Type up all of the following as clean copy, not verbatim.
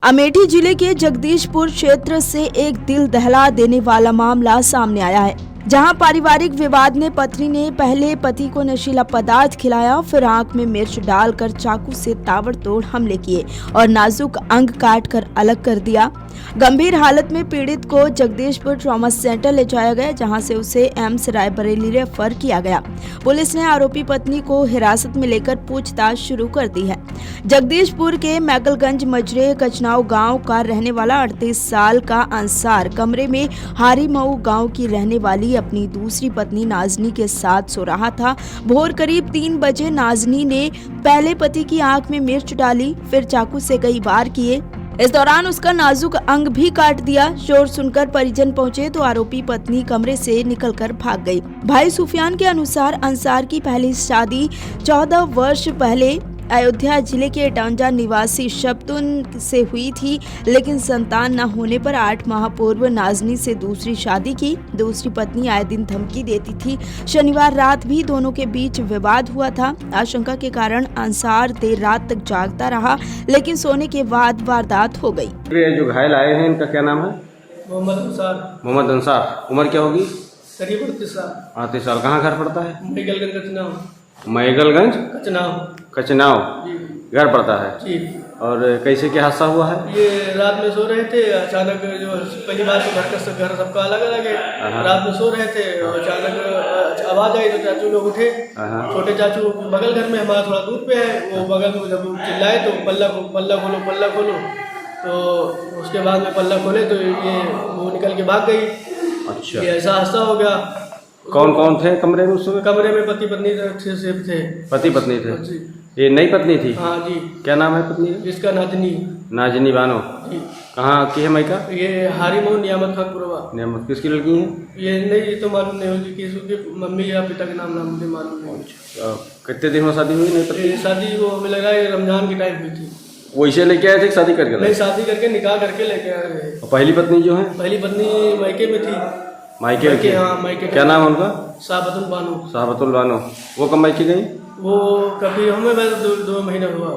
अमेठी जिले के जगदीशपुर क्षेत्र से एक दिल दहला देने वाला मामला सामने आया है, जहां पारिवारिक विवाद में पत्नी ने पहले पति को नशीला पदार्थ खिलाया, फिर आंख में मिर्च डालकर चाकू से ताबड़तोड़ हमले किए और नाजुक अंग काटकर अलग कर दिया। गंभीर हालत में पीड़ित को जगदीशपुर ट्रॉमा सेंटर ले जाया गया, जहां से उसे एम्स रायबरेली रेफर किया गया। पुलिस ने आरोपी पत्नी को हिरासत में लेकर पूछताछ शुरू कर दी है। जगदीशपुर के मैकलगंज मजरे कचनाव गांव का रहने वाला 38 साल का अंसार कमरे में हारीमऊ गांव की रहने वाली अपनी दूसरी पत्नी नाजनी के साथ सो रहा था। भोर करीब 3 बजे नाजनी ने पहले पति की आंख में मिर्च डाली, फिर चाकू से कई वार किए। इस दौरान उसका नाजुक अंग भी काट दिया। शोर सुनकर परिजन पहुंचे तो आरोपी पत्नी कमरे से निकलकर भाग गई। भाई सुफियान के अनुसार अंसार की पहली शादी 14 वर्ष पहले अयोध्या जिले के डांजा निवासी शब्तुन से हुई थी, लेकिन संतान न होने पर 8 माह पूर्व नाजनी से दूसरी शादी की। दूसरी पत्नी आए दिन धमकी देती थी। शनिवार रात भी दोनों के बीच विवाद हुआ था। आशंका के कारण अंसार देर रात तक जागता रहा, लेकिन सोने के बाद वारदात हो गई। ये जो घायल आए हैं इनका क्या नाम है? मोहम्मद अंसार। मोहम्मद अंसार। उम्र क्या होगी? करीब 38 साल। 38 साल। कहाँ घर पड़ता है? मैगलगंज कचनाव। मैगलगंज कचनाव। कचनाव जी। घर पड़ता है जी। और कैसे क्या हादसा हुआ है? ये रात में सो रहे थे, अचानक जो पहली बार तो घर सबका अलग अलग है। रात में सो रहे थे और अचानक आवाज आई तो चाचू लोग उठे। छोटे चाचू बगल घर में हमारा थोड़ा दूर पे है, वो बगल में जब चिल्लाए तो पल्ला खोलो। तो उसके बाद में पल्ला खोले तो ये वो निकल के भाग गई। अच्छा। ये ऐसा हादसा हो गया। कौन कौन थे कमरे में उस समय? कमरे में पति पत्नी से थे। पति पत्नी थे। जी। ये नई पत्नी थी? हाँ जी। क्या नाम है पत्नी का? जिसका नाजनी। नाजनी बानो। जी। कहाँ की है मायका? ये हारीमऊ नियामत खानपुरवा। नियामत। किसकी लड़की है? ये नहीं, ये तो मालूम नहीं होगी कि उसकी मम्मी या पिता के नाम मुझे मालूम नहीं। कितने दिन में शादी हुई नई पत्नी? ये शादी वो हमें लगा है रमजान की टाइम हुई थी। वो इसे लेके आए थे कि शादी करके? नहीं, शादी करके निकाह करके लेके आए थे। और पहली पत्नी जो है? पहली पत्नी मायके में थी। मायके की? हाँ, मायके। क्या नाम है उनका? साहबतुल बानो। साहबतुल बानो। वो कब मायके गई? वो कभी हमें बस 2 महीना हुआ।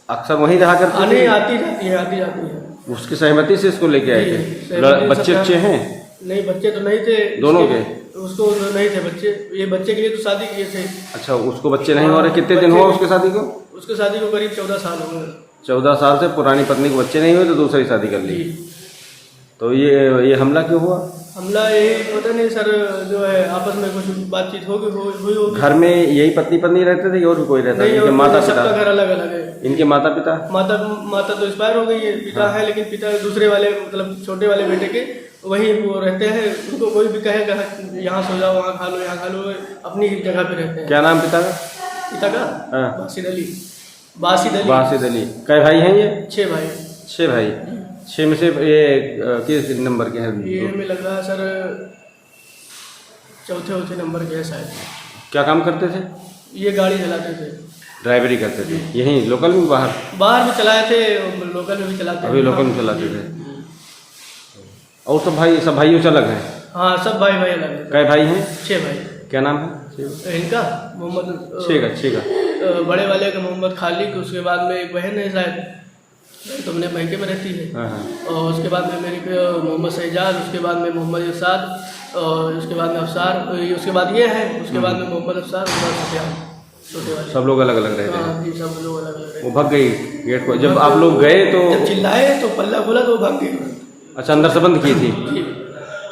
अक्सर वहीं रहा करती? नहीं, आती जाती है। उसकी सहमति से इसको लेके आए थे? बच्चे अच्छे हैं? नहीं, बच्चे तो नहीं थे दोनों के? उसको नहीं थे बच्चे। ये बच्चे के लिए तो शादी किए थे। अच्छा, उसको बच्चे नहीं हो रहे? कितने दिन हुआ उसके शादी को? उसके शादी को करीब 14 साल हो गए। 14 साल से पुरानी पत्नी को बच्चे नहीं हुए तो दूसरी शादी कर ली। तो ये हमला क्यों हुआ? हमला यही पता नहीं सर, जो है आपस में कुछ बातचीत हुई होगी। घर में यही पत्नी रहते थे कि और भी कोई रहता है? इनके माता पिता? सबका घर अलग अलग है। इनके माता पिता? माता तो एक्सपायर हो गई है। पिता है, लेकिन पिता दूसरे वाले मतलब छोटे वाले बेटे के वहीं वो रहते हैं। उनको कोई भी कहेगा यहाँ सो जाओ, वहाँ खा लो, यहाँ खा लो, अपनी जगह पे रहते हैं। क्या नाम पिता का? पिता का बासिद अली। कै भाई हैं ये? 6 भाई। 6 भाई। 6 में से ये किस नंबर के हैं? ये हमें लग रहा है सर चौथे नंबर के है शायद। क्या काम करते थे? ये गाड़ी चलाते थे। ड्राइवरी करते थे? यहीं लोकल में? बाहर भी चलाए थे, लोकल में भी चलाते थे। अभी लोकल में चलाते थे। और सब भाइयों से अलग हैं? हाँ, सब भाई अलग हैं। कै भाई हैं? 6 भाई। क्या नाम है इनका? मोहम्मद। 6 का। बड़े वाले का मोहम्मद खालिक। उसके बाद में एक बहन है शायद, तो अपने मायके में रहती है। और उसके बाद में मेरी मोहम्मद शहजाद। उसके बाद में मोहम्मद इरशाद। और उसके बाद में अफसार। उसके बाद ये है। उसके बाद में मोहम्मद अफसार। छोटे वाले सब लोग अलग अलग रहते हैं? हाँ जी, सब लोग अलग अलग। वो भाग गई गेट को? जब आप लोग गए तो जब चिल्लाए तो पल्ला खोला तो भाग गई। अच्छा, अंदर से बंद की थी?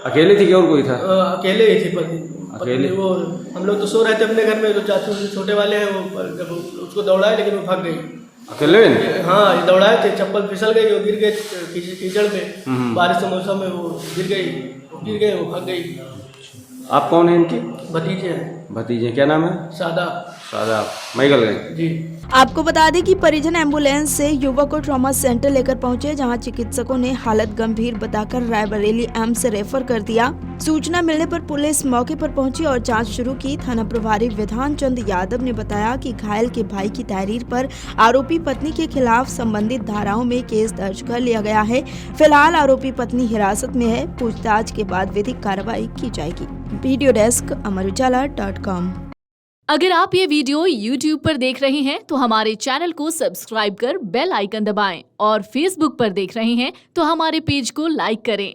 अकेले थी कि और कोई था? अकेले ही थी पत्नी। अकेले? वो हम लोग तो सो रहे थे अपने घर में, तो चाचू छोटे वाले हैं वो जब उसको दौड़ाए, लेकिन वो भाग गई अकेले। हाँ, ये दौड़ाए थे, चप्पल फिसल गई, वो गिर गए कीचड़ में। बारिश के मौसम में वो गिर गए, वो भाग गई। आप कौन है इनके? भतीजे। क्या नाम है? सादा। मैगलगंज। जी। आपको बता दें कि परिजन एम्बुलेंस से युवक को ट्रॉमा सेंटर लेकर पहुंचे, जहां चिकित्सकों ने हालत गंभीर बताकर रायबरेली एम्स रेफर कर दिया। सूचना मिलने पर पुलिस मौके पर पहुंची और जांच शुरू की। थाना प्रभारी विधान चंद यादव ने बताया कि घायल के भाई की तहरीर पर आरोपी पत्नी के खिलाफ संबंधित धाराओं में केस दर्ज कर लिया गया है। फिलहाल आरोपी पत्नी हिरासत में है। पूछताछ के बाद विधिक कार्रवाई की जाएगी। वीडियो डेस्क, अमर उजाला.com। अगर आप ये वीडियो YouTube पर देख रहे हैं तो हमारे चैनल को सब्सक्राइब कर बेल आइकन दबाएं और Facebook पर देख रहे हैं तो हमारे पेज को लाइक करें।